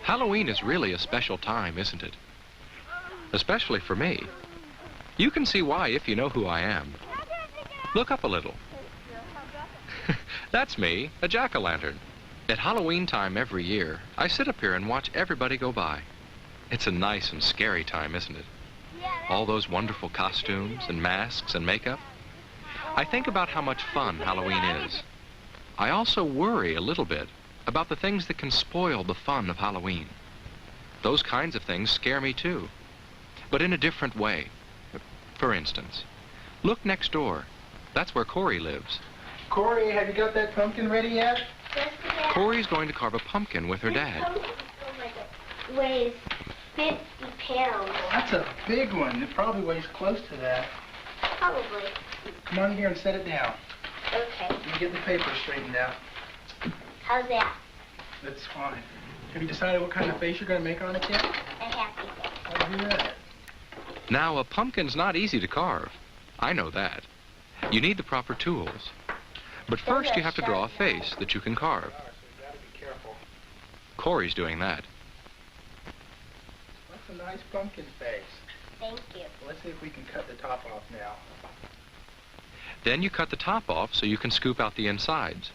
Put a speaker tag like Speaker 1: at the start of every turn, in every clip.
Speaker 1: Halloween is really a special time, isn't it? Especially for me. You can see why if you know who I am. Look up a little. That's me, a jack-o'-lantern. At Halloween time every year, I sit up here and watch everybody go by. It's a nice and scary time, isn't it? All those wonderful costumes and masks and makeup. I think about how much fun Halloween is. I also worry a little bit about the things that can spoil the fun of Halloween. Those kinds of things scare me too, but in a different way. For instance, look next door. That's where Corey lives.
Speaker 2: Corey, have you got that pumpkin ready yet?
Speaker 3: Yes, Dad.
Speaker 1: Corey's going to carve a pumpkin with her
Speaker 3: This
Speaker 1: dad.
Speaker 3: pumpkin, oh my God, weighs 50 pounds.
Speaker 2: That's a big one. It probably weighs close to that.
Speaker 3: Probably.
Speaker 2: Come on here and set it down.
Speaker 3: Okay.
Speaker 2: Let me get the paper straightened out.
Speaker 3: How's that?
Speaker 2: That's fine. Have you decided what kind of face you're going to make on it yet?
Speaker 3: A happy face.
Speaker 2: I'll do that.
Speaker 1: Now, a pumpkin's not easy to carve. I know that. You need the proper tools. But first you have to draw a face that you can carve.
Speaker 2: So you got to be careful.
Speaker 1: Corey's doing that.
Speaker 2: That's a nice pumpkin face.
Speaker 3: Thank you.
Speaker 2: Let's see if we can cut the top off now.
Speaker 1: Then you cut the top off so you can scoop out the insides.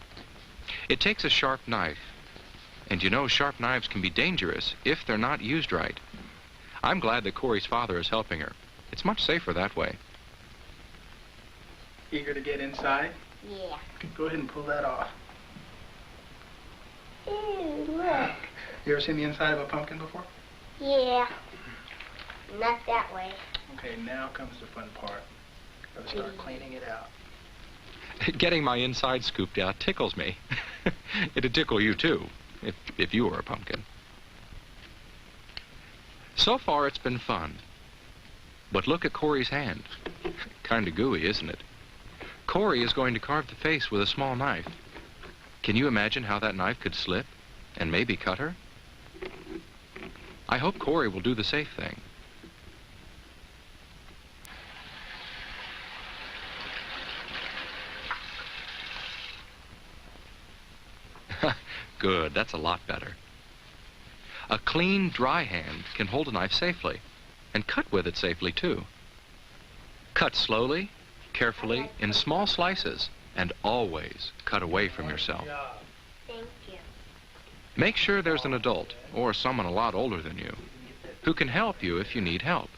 Speaker 1: It takes a sharp knife. And you know sharp knives can be dangerous if they're not used right. I'm glad that Corey's father is helping her. It's much safer that way.
Speaker 2: Eager to get inside?
Speaker 3: Yeah.
Speaker 2: Go ahead and pull that off.
Speaker 3: Ew, look.
Speaker 2: You ever seen the inside of a pumpkin before?
Speaker 3: Yeah. Not that way.
Speaker 2: Okay, now comes the fun part. Gotta start cleaning it out.
Speaker 1: Getting my inside scooped out tickles me. It'd tickle you too, if you were a pumpkin. So far it's been fun. But look at Corey's hand. Kinda gooey, isn't it? Corey is going to carve the face with a small knife. Can you imagine how that knife could slip and maybe cut her? I hope Corey will do the safe thing. Good, that's a lot better. A clean, dry hand can hold a knife safely, and cut with it safely too. Cut slowly, carefully, in small slices, and always cut away from yourself.
Speaker 3: Thank you.
Speaker 1: Make sure there's an adult, or someone a lot older than you, who can help you if you need help.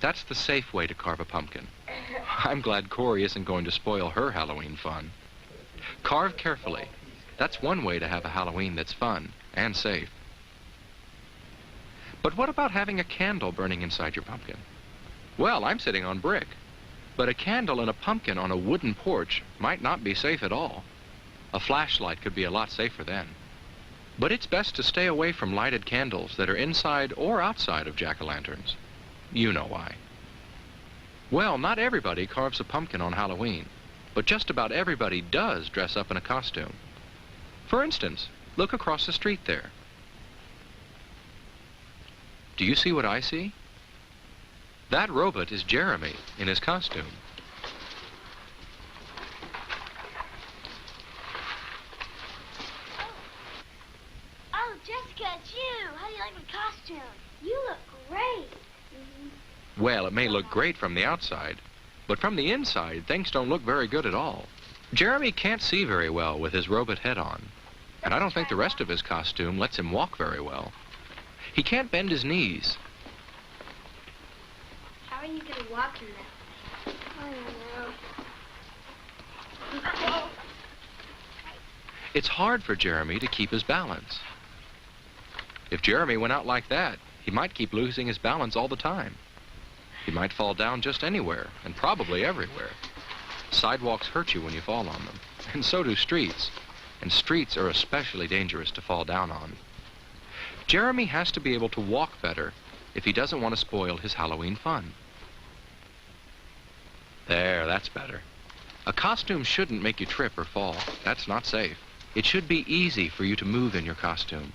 Speaker 1: That's the safe way to carve a pumpkin. I'm glad Corey isn't going to spoil her Halloween fun. Carve carefully. That's one way to have a Halloween that's fun and safe. But what about having a candle burning inside your pumpkin? Well, I'm sitting on brick. But a candle and a pumpkin on a wooden porch might not be safe at all. A flashlight could be a lot safer then. But it's best to stay away from lighted candles that are inside or outside of jack-o'-lanterns. You know why. Well, not everybody carves a pumpkin on Halloween, but just about everybody does dress up in a costume. For instance, look across the street there. Do you see what I see? That robot is Jeremy in his costume.
Speaker 3: Oh, Jessica, it's you. How do you like my costume? You look great.
Speaker 1: Well, it may look great from the outside, but from the inside, things don't look very good at all. Jeremy can't see very well with his robot head on, and I don't think the rest of his costume lets him walk very well. He can't bend his knees.
Speaker 3: How are you going to walk in that? I don't know.
Speaker 1: It's hard for Jeremy to keep his balance. If Jeremy went out like that, he might keep losing his balance all the time. He might fall down just anywhere, and probably everywhere. Sidewalks hurt you when you fall on them, and so do streets. And streets are especially dangerous to fall down on. Jeremy has to be able to walk better if he doesn't want to spoil his Halloween fun. There, that's better. A costume shouldn't make you trip or fall. That's not safe. It should be easy for you to move in your costume.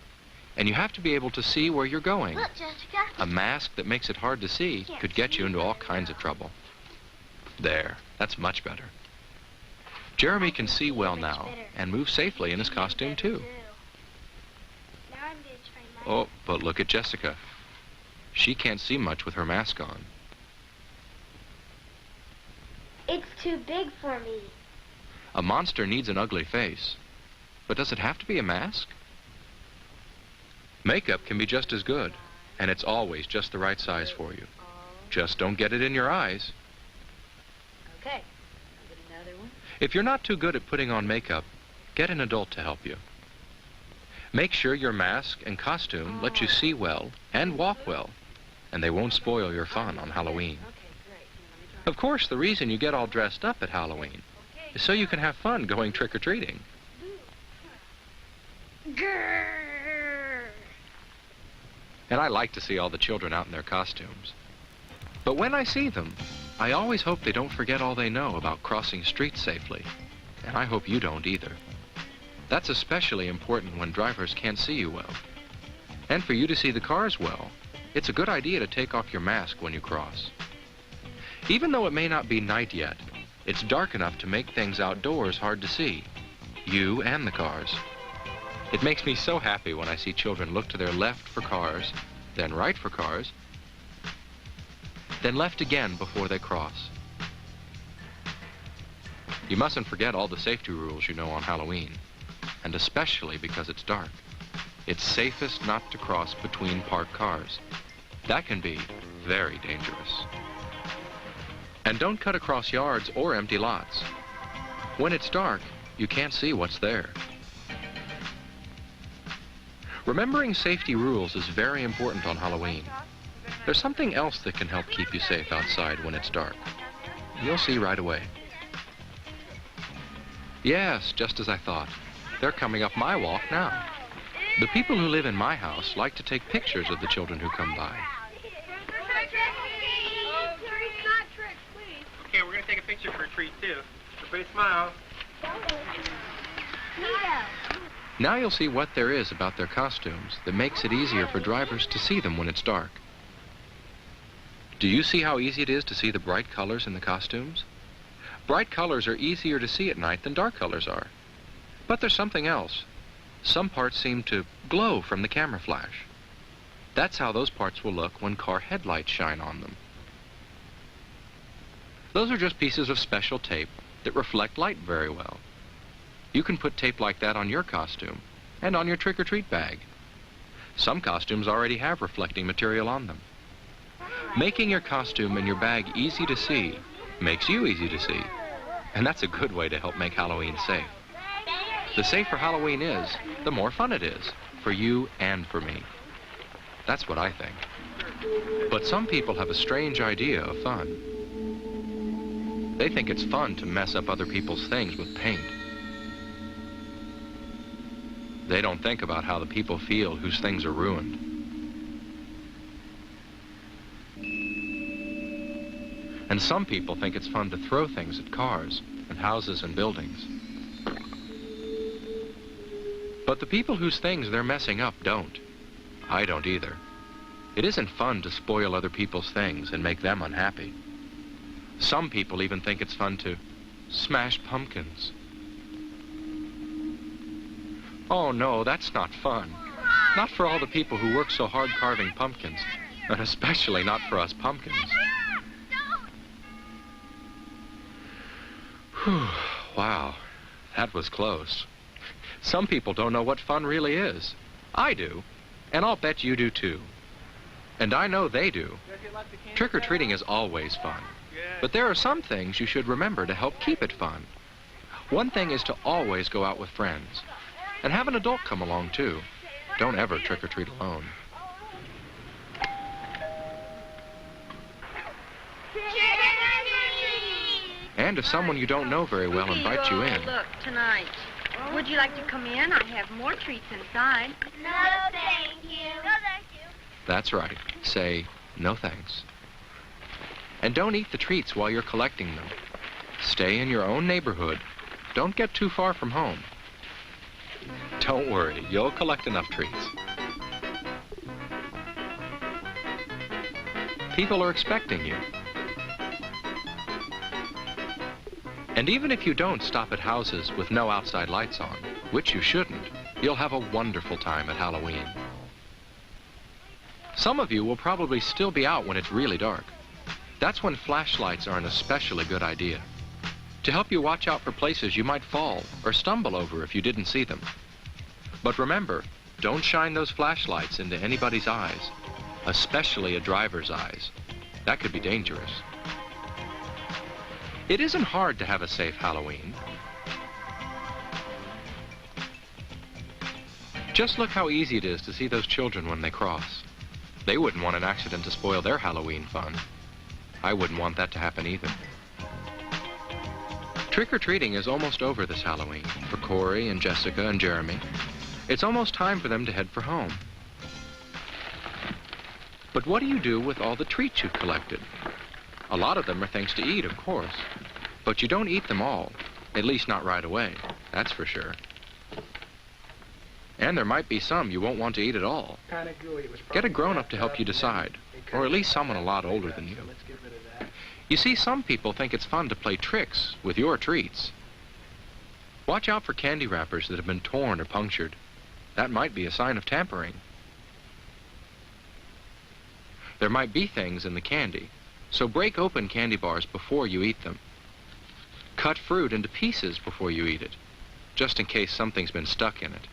Speaker 1: And you have to be able to see where you're going.
Speaker 3: Look, Jessica.
Speaker 1: A mask that makes it hard to see could get you into all kinds of trouble. There, that's much better. Jeremy can see well now and move safely in his costume too.
Speaker 3: Now I'm going to try
Speaker 1: Oh, but look at Jessica. She can't see much with her mask on.
Speaker 3: It's too big for me.
Speaker 1: A monster needs an ugly face. But does it have to be a mask? Makeup can be just as good, and it's always just the right size for you. Just don't get it in your eyes.
Speaker 4: Okay. I'll get another one.
Speaker 1: If you're not too good at putting on makeup, get an adult to help you. Make sure your mask and costume let you see well and walk well, and they won't spoil your fun on Halloween.
Speaker 4: Okay, great.
Speaker 1: Of course, the reason you get all dressed up at Halloween is so you can have fun going trick-or-treating.
Speaker 3: Grrr.
Speaker 1: And I like to see all the children out in their costumes. But when I see them, I always hope they don't forget all they know about crossing streets safely. And I hope you don't either. That's especially important when drivers can't see you well. And for you to see the cars well, it's a good idea to take off your mask when you cross. Even though it may not be night yet, it's dark enough to make things outdoors hard to see, you and the cars. It makes me so happy when I see children look to their left for cars, then right for cars, then left again before they cross. You mustn't forget all the safety rules you know on Halloween, and especially because it's dark. It's safest not to cross between parked cars. That can be very dangerous. And don't cut across yards or empty lots. When it's dark, you can't see what's there. Remembering safety rules is very important on Halloween. There's something else that can help keep you safe outside when it's dark. You'll see right away. Yes, just as I thought. They're coming up my walk now. The people who live in my house like to take pictures of the children who come by.
Speaker 2: Okay, we're going to take a picture for a treat, too. Everybody smile.
Speaker 1: Now you'll see what there is about their costumes that makes it easier for drivers to see them when it's dark. Do you see how easy it is to see the bright colors in the costumes? Bright colors are easier to see at night than dark colors are. But there's something else. Some parts seem to glow from the camera flash. That's how those parts will look when car headlights shine on them. Those are just pieces of special tape that reflect light very well. You can put tape like that on your costume and on your trick-or-treat bag. Some costumes already have reflecting material on them. Making your costume and your bag easy to see makes you easy to see. And that's a good way to help make Halloween safe. The safer Halloween is, the more fun it is, for you and for me. That's what I think. But some people have a strange idea of fun. They think it's fun to mess up other people's things with paint. They don't think about how the people feel whose things are ruined. And some people think it's fun to throw things at cars and houses and buildings. But the people whose things they're messing up don't. I don't either. It isn't fun to spoil other people's things and make them unhappy. Some people even think it's fun to smash pumpkins. Oh no, that's not fun. Not for all the people who work so hard carving pumpkins, and especially not for us pumpkins. Whew, wow, that was close. Some people don't know what fun really is. I do, and I'll bet you do too. And I know they do. Trick-or-treating is always fun. But there are some things you should remember to help keep it fun. One thing is to always go out with friends. And have an adult come along, too. Don't ever trick-or-treat alone. And if someone you don't know very well invites you in...
Speaker 4: Look, tonight. Would you like to come in? I have more treats inside.
Speaker 3: No, thank you. No, thank you.
Speaker 1: That's right. Say, no thanks. And don't eat the treats while you're collecting them. Stay in your own neighborhood. Don't get too far from home. Don't worry, you'll collect enough treats. People are expecting you. And even if you don't stop at houses with no outside lights on, which you shouldn't, you'll have a wonderful time at Halloween. Some of you will probably still be out when it's really dark. That's when flashlights are an especially good idea, to help you watch out for places you might fall or stumble over if you didn't see them. But remember, don't shine those flashlights into anybody's eyes, especially a driver's eyes. That could be dangerous. It isn't hard to have a safe Halloween. Just look how easy it is to see those children when they cross. They wouldn't want an accident to spoil their Halloween fun. I wouldn't want that to happen either. Trick-or-treating is almost over this Halloween for Corey and Jessica and Jeremy. It's almost time for them to head for home. But what do you do with all the treats you've collected? A lot of them are things to eat, of course. But you don't eat them all, at least not right away, that's for sure. And there might be some you won't want to eat at all. Get a grown-up to help you decide, or at least someone a lot older than you. You see, some people think it's fun to play tricks with your treats. Watch out for candy wrappers that have been torn or punctured. That might be a sign of tampering. There might be things in the candy, so break open candy bars before you eat them. Cut fruit into pieces before you eat it, just in case something's been stuck in it.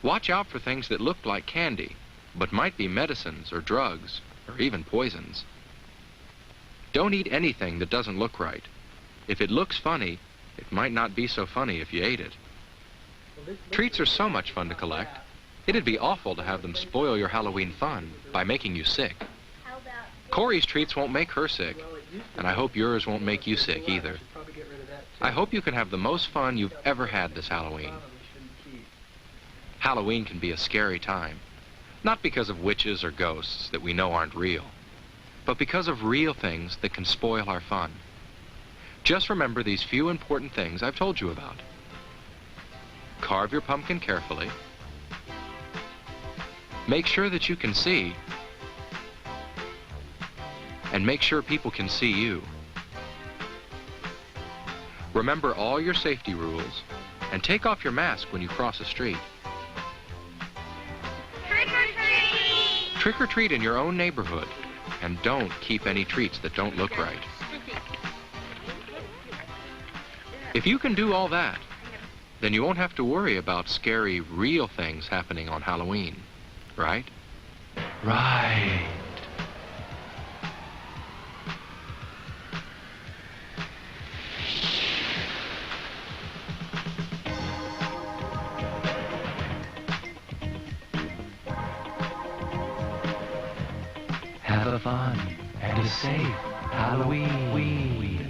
Speaker 1: Watch out for things that look like candy, but might be medicines or drugs, or even poisons. Don't eat anything that doesn't look right. If it looks funny, it might not be so funny if you ate it. Treats are so much fun to collect. It'd be awful to have them spoil your Halloween fun by making you sick. Corey's treats won't make her sick, and I hope yours won't make you sick either. I hope you can have the most fun you've ever had this Halloween. Halloween can be a scary time, not because of witches or ghosts that we know aren't real, but because of real things that can spoil our fun. Just remember these few important things I've told you about. Carve your pumpkin carefully. Make sure that you can see, and make sure people can see you. Remember all your safety rules, and take off your mask when you cross a street.
Speaker 3: Trick-or-treat!
Speaker 1: Trick-or-treat in your own neighborhood, and don't keep any treats that don't look right. If you can do all that, then you won't have to worry about scary, real things happening on Halloween, right? Right.
Speaker 5: Have a fun and a safe Halloween.